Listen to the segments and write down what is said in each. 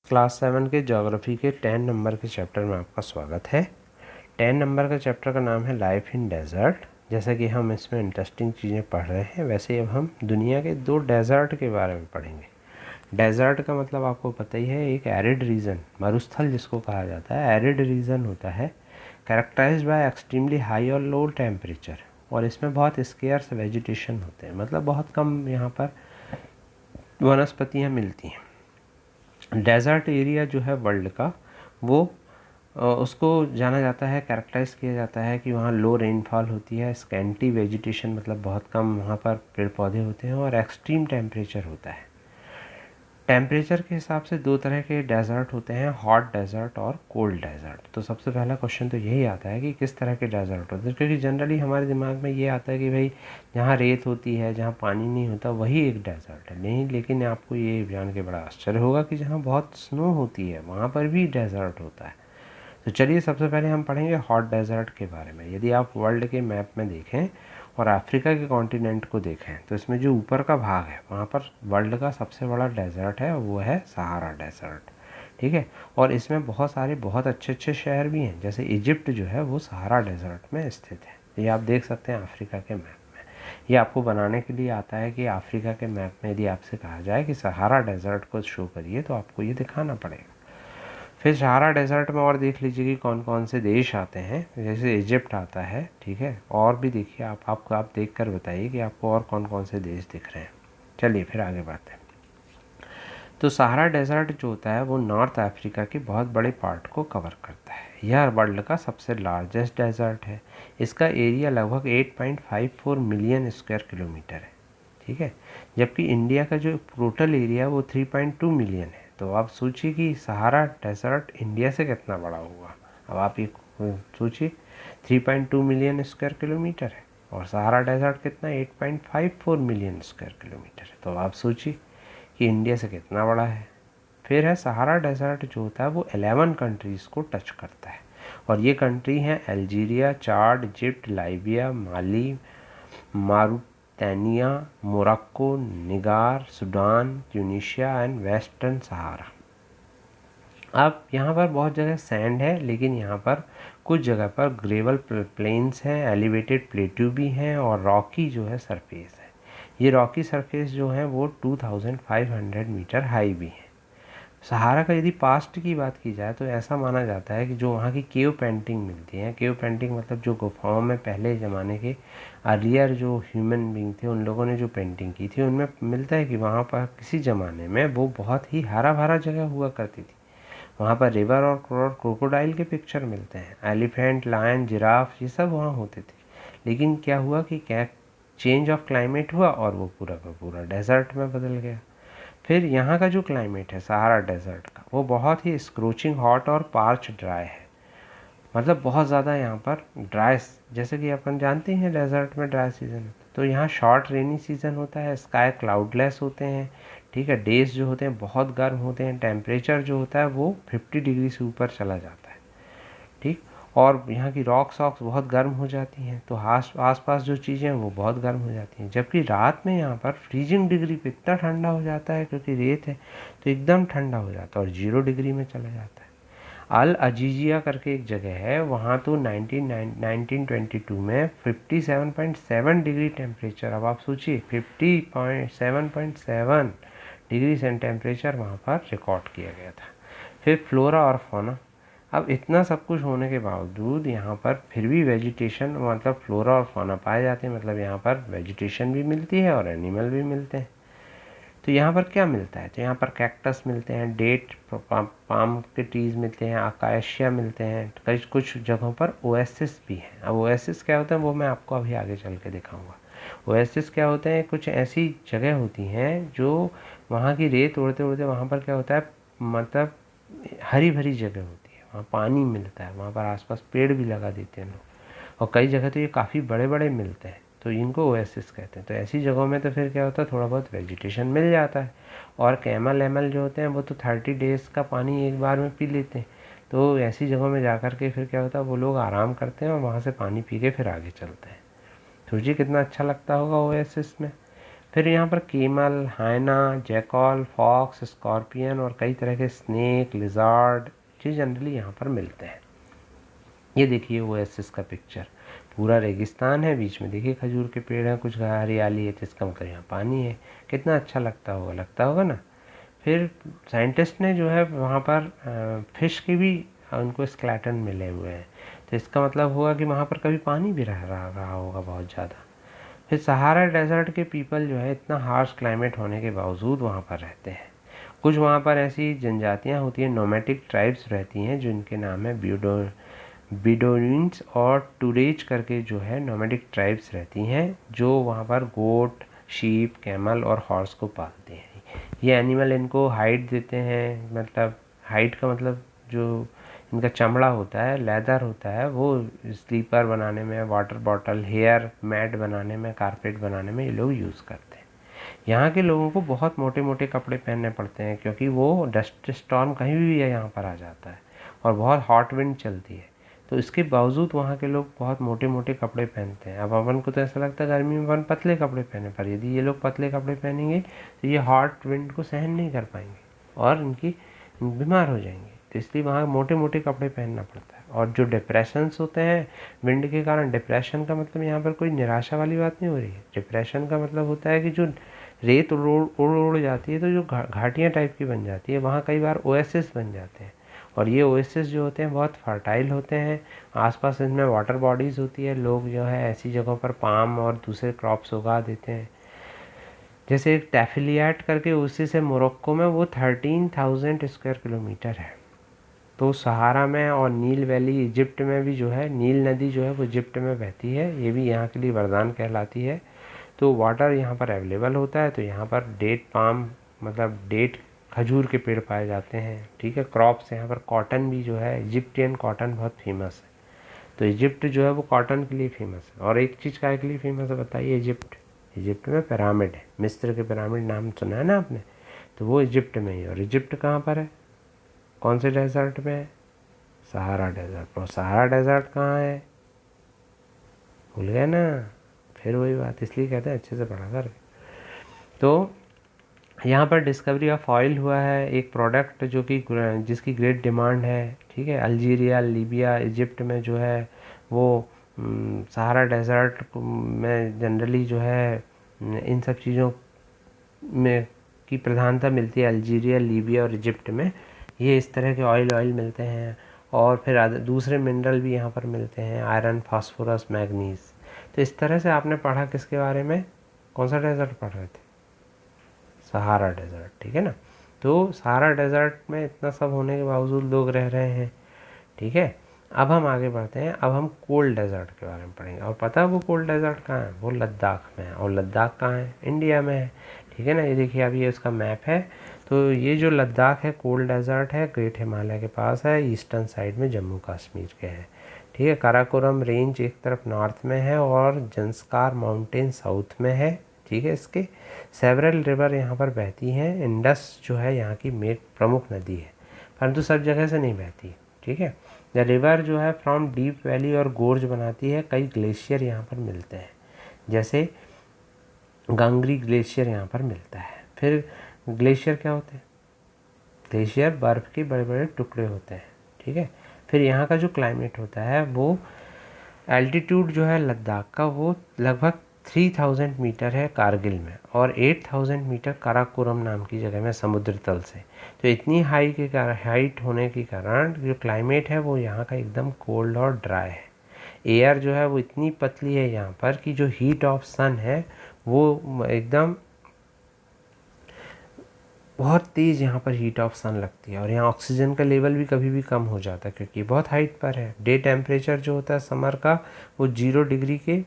Class 7 के geography के 10 number के चैप्टर में आपका स्वागत है। 10 नंबर का चैप्टर का नाम है लाइफ इन डेजर्ट। जैसा कि हम इसमें इंटरेस्टिंग चीज़ें पढ़ रहे हैं, वैसे ही अब हम दुनिया के 2 डेजर्ट के बारे में पढ़ेंगे। डेजर्ट का मतलब आपको पता ही है, एक एरिड रीजन, मरुस्थल जिसको कहा जाता है, एरिड रीजन होता है, कैरेक्टराइज्ड बाय एक्सट्रीमली हाई और लो टेम्परेचर, और इसमें बहुत स्केर्स वेजिटेशन होते हैं, मतलब बहुत कम यहाँ पर वनस्पतियाँ मिलती हैं। डेजर्ट एरिया जो है वर्ल्ड का, वो उसको जाना जाता है, कैरेक्टराइज किया जाता है कि वहाँ लो रेनफॉल होती है, स्कैंटी वेजिटेशन मतलब बहुत कम वहाँ पर पेड़ पौधे होते हैं, और एक्सट्रीम टेम्परेचर होता है। टेम्परेचर के हिसाब से 2 तरह के डेजर्ट होते हैं, हॉट डेजर्ट और कोल्ड डेजर्ट। तो सबसे पहला क्वेश्चन तो यही आता है कि किस तरह के डेजर्ट होते हैं, क्योंकि जनरली हमारे दिमाग में ये आता है कि भाई जहाँ रेत होती है, जहाँ पानी नहीं होता, वही एक डेजर्ट है। नहीं, लेकिन आपको ये जान के बड़ा आश्चर्य होगा कि जहाँ बहुत स्नो होती है वहाँ पर भी डेजर्ट होता है। तो चलिए सबसे पहले हम पढ़ेंगे हॉट डेजर्ट के बारे में। यदि आप वर्ल्ड के मैप में देखें और अफ्रीका के कॉन्टिनेंट को देखें, तो इसमें जो ऊपर का भाग है वहाँ पर वर्ल्ड का सबसे बड़ा डेजर्ट है, वो है सहारा डेजर्ट। ठीक है, और इसमें बहुत सारे बहुत अच्छे अच्छे शहर भी हैं, जैसे इजिप्ट जो है वो सहारा डेजर्ट में स्थित है। ये आप देख सकते हैं अफ्रीका के मैप में। ये आपको बनाने के लिए आता है कि अफ्रीका के मैप में यदि आपसे कहा जाए कि सहारा डेजर्ट को शो करिए, तो आपको ये दिखाना पड़ेगा। फिर सहारा डेजर्ट में और देख लीजिए कि कौन कौन से देश आते हैं, जैसे इजिप्ट आता है। ठीक है, और भी देखिए, आप देख कर बताइए कि आपको और कौन कौन से देश दिख रहे हैं। चलिए फिर आगे बढ़ते हैं। तो सहारा डेजर्ट जो होता है वो नॉर्थ अफ्रीका के बहुत बड़े पार्ट को कवर करता है। यह वर्ल्ड का सबसे लार्जेस्ट डेजर्ट है। इसका एरिया लगभग 8.54 मिलियन स्क्वायर किलोमीटर है। ठीक है, जबकि इंडिया का जो टोटल एरिया है वो 3.2 मिलियन है। तो आप सोचिए कि सहारा डेजर्ट इंडिया से कितना बड़ा होगा। अब आप ये सोचिए, 3.2 मिलियन स्क्वायर किलोमीटर है और सहारा डेजर्ट कितना, 8.54 मिलियन स्क्वायर किलोमीटर है। तो आप सोचिए कि इंडिया से कितना बड़ा है। फिर है सहारा डेजर्ट जो होता है वो 11 कंट्रीज़ को टच करता है, और ये कंट्री हैं Algeria, Chad, Egypt, Libya, Mali, Mauritania, Morocco, Niger, Sudan, Tunisia and Western Sahara. अब यहाँ पर बहुत जगह सैंड है, लेकिन यहाँ पर कुछ जगह पर ग्रेवल प्लेन्स हैं, एलिवेटेड प्लेट्यू भी हैं, और रॉकी जो है सरफेस है। ये रॉकी सरफेस जो है वो 2500 मीटर हाई भी है। सहारा का यदि पास्ट की बात की जाए तो ऐसा माना जाता है कि जो वहाँ की केव पेंटिंग मिलती हैं, केव पेंटिंग मतलब जो गुफाओं में पहले ज़माने के अर्लियर जो ह्यूमन बींग थे उन लोगों ने जो पेंटिंग की थी, उनमें मिलता है कि वहाँ पर किसी ज़माने में वो बहुत ही हरा भरा जगह हुआ करती थी। वहाँ पर रिवर और क्रोकोडाइल के पिक्चर मिलते हैं, एलिफेंट, लायन, जिराफ, ये सब वहाँ होते थे। लेकिन क्या हुआ कि क्या चेंज ऑफ क्लाइमेट हुआ और वो पूरा का पूरा डेजर्ट में बदल गया। फिर यहाँ का जो क्लाइमेट है सहारा डेजर्ट का, वो बहुत ही स्क्रोचिंग हॉट और पार्च ड्राई है। मतलब बहुत ज़्यादा यहाँ पर ड्राई, जैसे कि अपन जानते हैं डेजर्ट में ड्राई सीज़न होता है, तो यहाँ शॉर्ट रेनी सीज़न होता है, स्काई क्लाउडलेस होते हैं। ठीक है, डेज जो होते हैं बहुत गर्म होते हैं, टेम्परेचर जो होता है वो 50 डिग्री से ऊपर चला जाता है। ठीक, और यहाँ की रॉक सॉक्स बहुत गर्म हो जाती हैं, तो आस पास जो चीज़ें हैं वो बहुत गर्म हो जाती हैं। जबकि रात में यहाँ पर फ्रीजिंग डिग्री पे इतना ठंडा हो जाता है, क्योंकि रेत है तो एकदम ठंडा हो जाता है और 0 डिग्री में चला जाता है। अल अजीजिया करके एक जगह है, वहाँ तो 1922 में 57.7 डिग्री टेम्परेचर, अब आप सोचिए 57.7 डिग्री टेम्परेचर वहाँ पर रिकॉर्ड किया गया था। फिर फ्लोरा और फौना, अब इतना सब कुछ होने के बावजूद यहाँ पर फिर भी वेजिटेशन मतलब फ्लोरा और फौना पाए जाते हैं, मतलब यहाँ पर वेजिटेशन भी मिलती है और एनिमल भी मिलते हैं। तो यहाँ पर क्या मिलता है, तो यहाँ पर कैक्टस मिलते हैं, डेट, पाम के ट्रीज मिलते हैं, आकाशिया मिलते हैं, कई कुछ जगहों पर ओएसिस भी हैं। अब ओएसिस क्या होता है वो मैं आपको अभी आगे चल के दिखाऊंगा। ओएसिस क्या होते हैं, कुछ ऐसी जगह होती हैं जो वहाँ की रेत उड़ते उड़ते वहाँ पर क्या होता है, मतलब हरी भरी जगह होती है, वहाँ पानी मिलता है, वहाँ पर आसपास पेड़ भी लगा देते हैं लोग, और कई जगह तो ये काफ़ी बड़े बड़े मिलते हैं, तो इनको ओएसिस कहते हैं। तो ऐसी जगहों में तो फिर क्या होता है, थोड़ा बहुत वेजिटेशन मिल जाता है। और कैमल एमल जो होते हैं वो तो 30 डेज़ का पानी एक बार में पी लेते हैं, तो ऐसी जगहों में जा कर के फिर क्या होता है, वो लोग आराम करते हैं और वहाँ से पानी पी के फिर आगे चलते हैं। सोचिए कितना अच्छा लगता होगा ओएसिस में। फिर यहाँ पर केमल, हाइना, जैकॉल, फॉक्स, स्कॉर्पियन और कई तरह के स्नेक, लिजार्ड ये जनरली यहाँ पर मिलते हैं। ये देखिए ओएसिस का पिक्चर, पूरा रेगिस्तान है, बीच में देखिए खजूर के पेड़ हैं, कुछ हरियाली है, जिसका मतलब यहाँ पानी है। कितना अच्छा लगता होगा ना। फिर साइंटिस्ट ने जो है वहाँ पर फिश की भी उनको स्केलेटन मिले हुए हैं, तो इसका मतलब हुआ कि वहाँ पर कभी पानी भी रहा होगा बहुत ज़्यादा। फिर सहारा डेजर्ट के पीपल जो है इतना हार्श क्लाइमेट होने के बावजूद वहाँ पर रहते हैं। कुछ वहाँ पर ऐसी जनजातियाँ होती हैं, नोमैटिक ट्राइब्स रहती हैं, जिनके नाम है बिडोइंस और टूरेज करके जो है नोमैटिक ट्राइब्स रहती हैं, जो वहाँ पर गोट, शीप, कैमल और हॉर्स को पालते हैं। ये एनिमल इनको हाइट देते हैं, मतलब हाइट का मतलब जो इनका चमड़ा होता है, लेदर होता है, वो स्लीपर बनाने में, वाटर बॉटल, हेयर मैट बनाने में, कारपेट बनाने में ये लोग यूज़ करते हैं। यहाँ के लोगों को बहुत मोटे मोटे कपड़े पहनने पड़ते हैं, क्योंकि वो डस्ट स्टॉर्म कहीं भी यहाँ पर आ जाता है और बहुत हॉट विंड चलती है, तो इसके बावजूद वहाँ के लोग बहुत मोटे मोटे कपड़े पहनते हैं। अब अपन को तो ऐसा लगता है गर्मी में अपन पतले कपड़े पहने, पर यदि ये लोग पतले कपड़े पहनेंगे तो ये हॉट विंड को सहन नहीं कर पाएंगे और इनकी बीमार हो जाएंगे, तो इसलिए वहाँ मोटे मोटे कपड़े पहनना पड़ता है। और जो डिप्रेशंस होते हैं विंड के कारण, डिप्रेशन का मतलब यहाँ पर कोई निराशा वाली बात नहीं हो रही है। डिप्रेशन का मतलब होता है कि जो रेत उड़ जाती है, तो जो घाटियाँ टाइप की बन जाती है, वहाँ कई बार ओएसिस बन जाते हैं। और ये ओएसिस जो होते हैं बहुत फर्टाइल होते हैं, आसपास इनमें वाटर बॉडीज़ होती है, लोग जो है ऐसी जगहों पर पाम और दूसरे क्रॉप्स उगा देते हैं। जैसे एक टैफिलियाट करके उसी से मोरक्को में, वो 13,000 स्क्वायर किलोमीटर है। तो सहारा में और नील वैली इजिप्ट में भी जो है, नील नदी जो है वो इजिप्ट में बहती है, ये भी यहाँ के लिए वरदान कहलाती है। तो वाटर यहाँ पर अवेलेबल होता है, तो यहाँ पर डेट पाम मतलब डेट खजूर के पेड़ पाए जाते हैं। ठीक है, क्रॉप्स यहाँ पर कॉटन भी जो है, इजिप्टियन कॉटन बहुत फेमस है। तो इजिप्ट जो है वो कॉटन के लिए फेमस है। और एक चीज़ काय के लिए फेमस है बताइए? इजिप्ट में पिरामिड है, मिस्र के पिरामिड नाम सुना है ना आपने, तो वो इजिप्ट में ही। और इजिप्ट कहाँ पर है, कौन से डेजर्ट में है? Sahara desert. और सहारा डेजर्ट कहाँ है, भूल गए ना? फिर वही बात, इसलिए कहते हैं अच्छे से पढ़ा कर। तो यहाँ पर डिस्कवरी ऑफ ऑयल हुआ है, एक प्रोडक्ट जो कि जिसकी ग्रेट डिमांड है। ठीक है, अल्जीरिया, लीबिया, इजिप्ट में जो है वो सहारा डेजर्ट में जनरली जो है इन सब चीज़ों में की प्रधानता मिलती है। अल्जीरिया, लीबिया और इजिप्ट में ये इस तरह के ऑयल मिलते हैं। और फिर दूसरे मिनरल भी यहाँ पर मिलते हैं, आयरन, फास्फोरस, मैग्नीज। तो इस तरह से आपने पढ़ा किसके बारे में, कौन सा डेजर्ट पढ़ रहे थे? Sahara desert. ठीक है ना। तो सहारा डेजर्ट में इतना सब होने के बावजूद लोग रह रहे हैं। ठीक है, अब हम आगे बढ़ते हैं। अब हम कोल्ड डेजर्ट के बारे में पढ़ेंगे। और पता है वो कोल्ड डेजर्ट कहाँ है? वो लद्दाख में है। और लद्दाख कहाँ है? इंडिया में है। ठीक है ना, ये देखिए अभी ये उसका मैप है। तो ये जो लद्दाख है कोल्ड डेजर्ट है, ग्रेट हिमालय के पास है, ईस्टर्न साइड में जम्मू कश्मीर के है। ठीक है, काराकोरम रेंज एक तरफ नॉर्थ में है और जंस्कार माउंटेन साउथ में है। ठीक है, इसके सेवरल रिवर यहाँ पर बहती हैं। इंडस जो है यहाँ की मेन प्रमुख नदी है, परंतु सब जगह से नहीं बहती। ठीक है, द रिवर जो है फ्रॉम डीप वैली और गोर्ज बनाती है। कई ग्लेशियर यहाँ पर मिलते हैं, जैसे गंगरी ग्लेशियर यहाँ पर मिलता है। फिर ग्लेशियर क्या होते हैं? ग्लेशियर बर्फ़ के बड़े बड़े टुकड़े होते हैं। ठीक है, फिर यहाँ का जो क्लाइमेट होता है वो एल्टीट्यूड जो है लद्दाख का वो लगभग 3000 मीटर है कारगिल में, और 8000 मीटर काराकोरम नाम की जगह में समुद्र तल से। तो इतनी हाइट होने के कारण जो क्लाइमेट है वो यहाँ का एकदम कोल्ड और ड्राई है। एयर जो है वो इतनी पतली है यहाँ पर कि जो हीट ऑफ सन है वो एकदम बहुत तेज़ यहाँ पर हीट ऑफ सन लगती है। और यहाँ ऑक्सीजन का लेवल भी कभी भी कम हो जाता है, क्योंकि बहुत हाइट पर है। डे टेम्परेचर जो होता है समर का वो 0 डिग्री के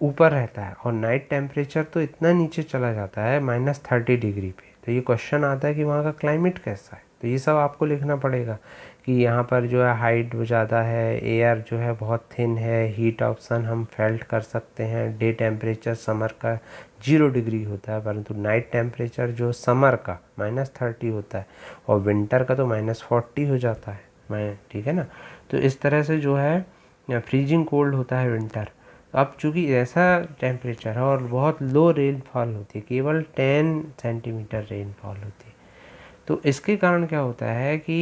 ऊपर रहता है, और नाइट टेम्परेचर तो इतना नीचे चला जाता है -30 डिग्री पे। तो ये क्वेश्चन आता है कि वहाँ का क्लाइमेट कैसा है। तो ये सब आपको लिखना पड़ेगा कि यहाँ पर जो है हाइट ज़्यादा है, एयर जो है बहुत थिन है, हीट ऑफ सन हम फेल्ट कर सकते हैं। डे टेम्परेचर समर का 0 डिग्री होता है, परंतु नाइट टेम्परेचर जो समर का -30 होता है, और विंटर का तो -40 हो जाता है। ठीक है ना। तो इस तरह से जो है फ्रीजिंग कोल्ड होता है विंटर। अब चूँकि ऐसा टेम्परेचर है और बहुत लो रेनफॉल होती है, केवल 10 सेंटीमीटर रेनफॉल होती है, तो इसके कारण क्या होता है कि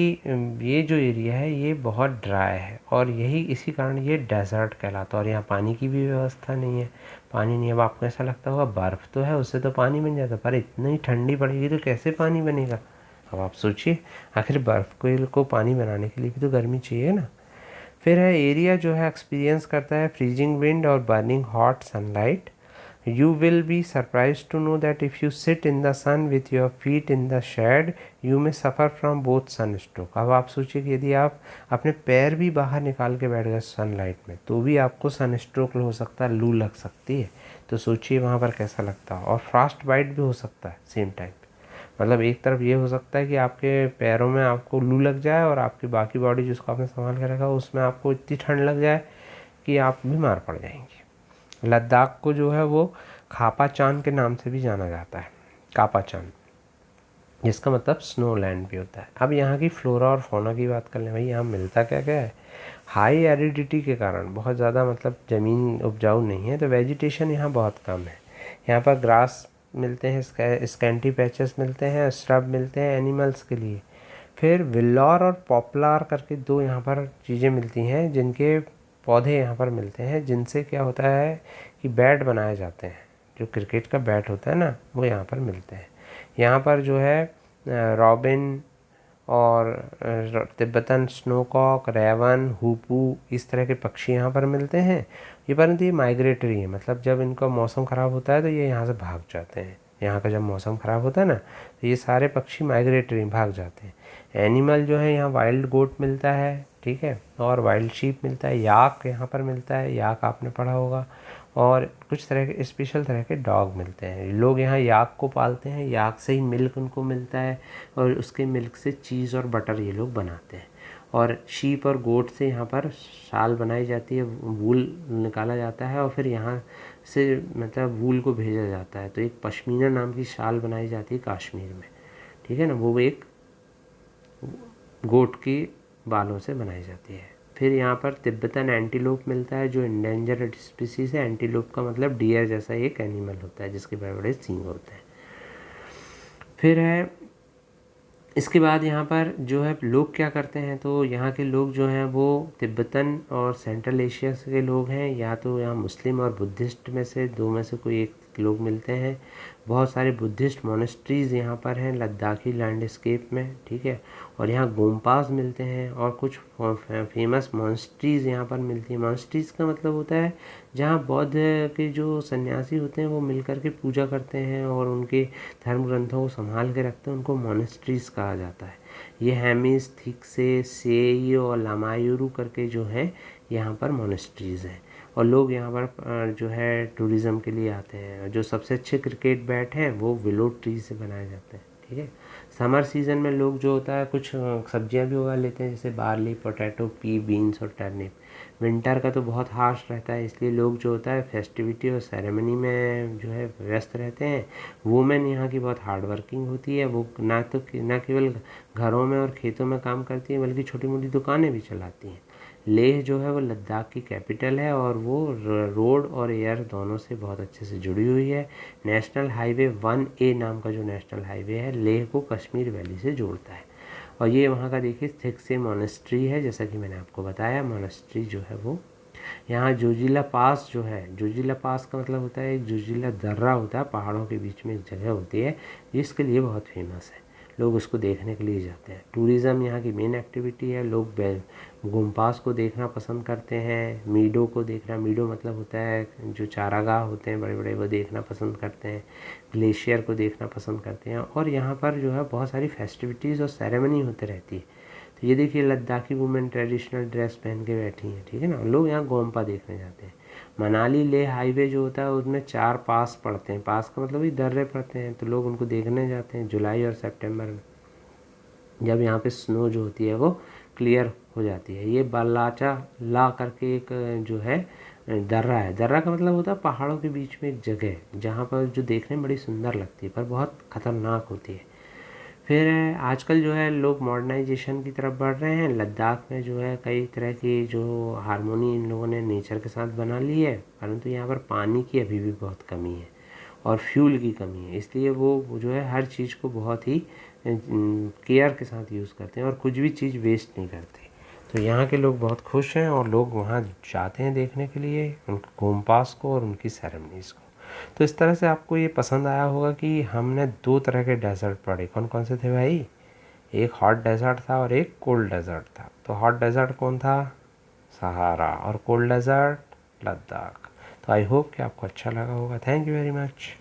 ये जो एरिया है ये बहुत ड्राई है और यही इसी कारण ये डेजर्ट कहलाता है। और यहाँ पानी की भी व्यवस्था नहीं है, पानी नहीं है। अब आपको ऐसा लगता होगा बर्फ़ तो है, उससे तो पानी बन जाता, पर इतनी ठंडी पड़ेगी तो कैसे पानी बनेगा। अब आप सोचिए, आखिर बर्फ़ को पानी बनाने के लिए भी तो गर्मी चाहिए ना। फिर है एरिया जो है एक्सपीरियंस करता है फ्रीजिंग विंड और burning hot sunlight. You will be surprised to know that if you sit in the sun with your feet in the shade, you may suffer from both sunstroke। अब आप सोचिए कि यदि आप अपने पैर भी बाहर निकाल के बैठ गए सनलाइट में तो भी आपको सनस्ट्रोक हो सकता है, लू लग सकती है। तो सोचिए वहाँ पर कैसा लगता है। और फ्रॉस्ट बाइट भी हो सकता है सेम टाइम। मतलब एक तरफ ये हो सकता है कि आपके पैरों में आपको लू लग जाए और आपकी बाकी बॉडी जिसको आपने संभाल के रखा उसमें आपको इतनी ठंड लग जाए कि आप बीमार पड़ जाएंगे। लद्दाख को जो है वो खापा चांद के नाम से भी जाना जाता है, कापा चांद, जिसका मतलब स्नो लैंड भी होता है। अब यहाँ की फ्लोरा और फौना की बात कर लें, भाई यहाँ मिलता क्या क्या है। हाई एरिडिटी के कारण बहुत ज़्यादा मतलब ज़मीन उपजाऊ नहीं है, तो वेजिटेशन यहाँ बहुत कम है। यहाँ पर ग्रास मिलते हैं, स्कैंटी पैचेस मिलते हैं, स्hrub मिलते हैं एनिमल्स के लिए। फिर विल्लौर और पॉपुलर करके दो यहाँ पर चीज़ें मिलती हैं, जिनके पौधे यहाँ पर मिलते हैं, जिनसे क्या होता है कि बैट बनाए जाते हैं। जो क्रिकेट का बैट होता है ना, वो यहाँ पर मिलते हैं। यहाँ पर जो है रॉबिन और तिब्बतन स्नोकॉक, रेवन, हुपू, इस तरह के पक्षी यहाँ पर मिलते हैं। ये परंतु ये माइग्रेटरी है, मतलब जब इनका मौसम ख़राब होता है तो ये यहाँ से भाग जाते हैं। यहाँ का जब मौसम ख़राब होता है ना तो ये सारे पक्षी माइग्रेटरी भाग जाते हैं। एनिमल जो है यहाँ वाइल्ड गोट मिलता है, ठीक है, और वाइल्ड शीप मिलता है, याक यहाँ पर मिलता है, याक आपने पढ़ा होगा, और कुछ तरह के स्पेशल तरह के डॉग मिलते हैं। लोग यहाँ याक को पालते हैं, याक से ही मिल्क उनको मिलता है और उसके मिल्क से चीज़ और बटर ये लोग बनाते हैं। और शीप और गोट से यहाँ पर शाल बनाई जाती है, वूल निकाला जाता है और फिर यहाँ से मतलब वूल को भेजा जाता है। तो एक पश्मीना नाम की शाल बनाई जाती है कश्मीर में, ठीक है ना, वो एक गोट की बालों से बनाई जाती है। फिर यहाँ पर तिब्बतन एंटीलोप मिलता है जो इंडेंजर्ड स्पीसीज है। एंटीलोप का मतलब डियर जैसा एक एनिमल होता है जिसके बड़े बड़े सींग होते हैं। फिर है इसके बाद यहाँ पर जो है लोग क्या करते हैं, तो यहाँ के लोग जो हैं वो तिब्बतन और सेंट्रल एशिया के लोग हैं, या तो यहाँ मुस्लिम और बुद्धिस्ट में से दो में से कोई एक लोग मिलते हैं। बहुत सारे बुद्धिस्ट मोनेस्ट्रीज़ यहाँ पर हैं लद्दाखी लैंडस्केप में, ठीक है, और यहाँ गोम्पास मिलते हैं और कुछ फेमस मोनेस्ट्रीज़ यहाँ पर मिलती हैं। मोनेस्ट्रीज़ का मतलब होता है जहाँ बौद्ध के जो सन्यासी होते हैं वो मिलकर के पूजा करते हैं और उनके धर्म ग्रंथों को संभाल के रखते हैं, उनको मोनेस्ट्रीज़ कहा जाता है। ये हेमिस, थिक्से, सेई और लामायुरु करके जो है यहाँ पर मोनेस्ट्रीज़ हैं और लोग यहाँ पर जो है टूरिज़्म के लिए आते हैं। जो सबसे अच्छे क्रिकेट बैट हैं वो विलो ट्री से बनाए जाते हैं, ठीक है। समर सीज़न में लोग जो होता है कुछ सब्जियां भी उगा लेते हैं, जैसे बार्ली, पोटैटो, पी, बीन्स और टर्निप। विंटर का तो बहुत हार्श रहता है, इसलिए लोग जो होता है फेस्टिविटी और सेरेमनी में जो है व्यस्त रहते हैं। वुमेन यहाँ की बहुत हार्ड वर्किंग होती है, वो ना केवल घरों में और खेतों में काम करती है बल्कि छोटी मोटी दुकानें भी चलाती हैं। लेह जो है वो लद्दाख की कैपिटल है और वो रोड और एयर दोनों से बहुत अच्छे से जुड़ी हुई है। नेशनल हाईवे 1A नाम का जो नेशनल हाईवे है लेह को कश्मीर वैली से जोड़ता है। और ये वहाँ का देखिए थिक्से मोनेस्ट्री है, जैसा कि मैंने आपको बताया। मोनेस्ट्री जो है वो यहाँ जोजिला पास जो है, जोजिला पास का मतलब होता है एक जोजिला दर्रा होता है, पहाड़ों के बीच में एक जगह होती है जिसके लिए बहुत फेमस है। लोग उसको देखने के लिए जाते हैं। टूरिज़्म यहाँ की मेन एक्टिविटी है। लोग गोम्पास को देखना पसंद करते हैं, मीडो को देखना, मीडो मतलब होता है जो चारागाह होते हैं बड़े बड़े, वो देखना पसंद करते हैं। ग्लेशियर को देखना पसंद करते हैं और यहाँ पर जो है बहुत सारी फेस्टिविटीज़ और सेरेमनी होते रहती है। तो ये देखिए लद्दाखी वुमेन ट्रेडिशनल ड्रेस पहन के बैठी हैं, ठीक है ना। लोग यहाँ गोम्पा देखने जाते हैं। मनाली लेह हाईवे जो होता है उसमें 4 पास पड़ते हैं, पास का मतलब ही दर्रे पड़ते हैं, तो लोग उनको देखने जाते हैं जुलाई और सितंबर में, जब यहाँ पे स्नो जो होती है वो क्लियर हो जाती है। ये बालाचा ला करके एक जो है दर्रा है। दर्रा का मतलब होता है पहाड़ों के बीच में एक जगह जहाँ पर जो देखने में बड़ी सुंदर लगती है पर बहुत ख़तरनाक होती है। फिर आजकल जो है लोग मॉडर्नाइजेशन की तरफ बढ़ रहे हैं। लद्दाख में जो है कई तरह की जो हारमोनी इन लोगों ने नेचर के साथ बना ली है, परंतु यहाँ पर पानी की अभी भी बहुत कमी है और फ्यूल की कमी है, इसलिए वो जो है हर चीज़ को बहुत ही केयर के साथ यूज़ करते हैं और कुछ भी चीज़ वेस्ट नहीं करते। तो यहाँ के लोग बहुत खुश हैं और लोग वहाँ जाते हैं देखने के लिए उनके गोम्पास को और उनकी सेरेमनीज़ को। तो इस तरह से आपको ये पसंद आया होगा कि हमने दो तरह के डेजर्ट पढ़े। कौन कौन से थे भाई? एक हॉट डेजर्ट था और एक कोल्ड डेजर्ट था। तो हॉट डेजर्ट कौन था? सहारा। और कोल्ड डेजर्ट लद्दाख। तो आई होप कि आपको अच्छा लगा होगा। Thank you very much.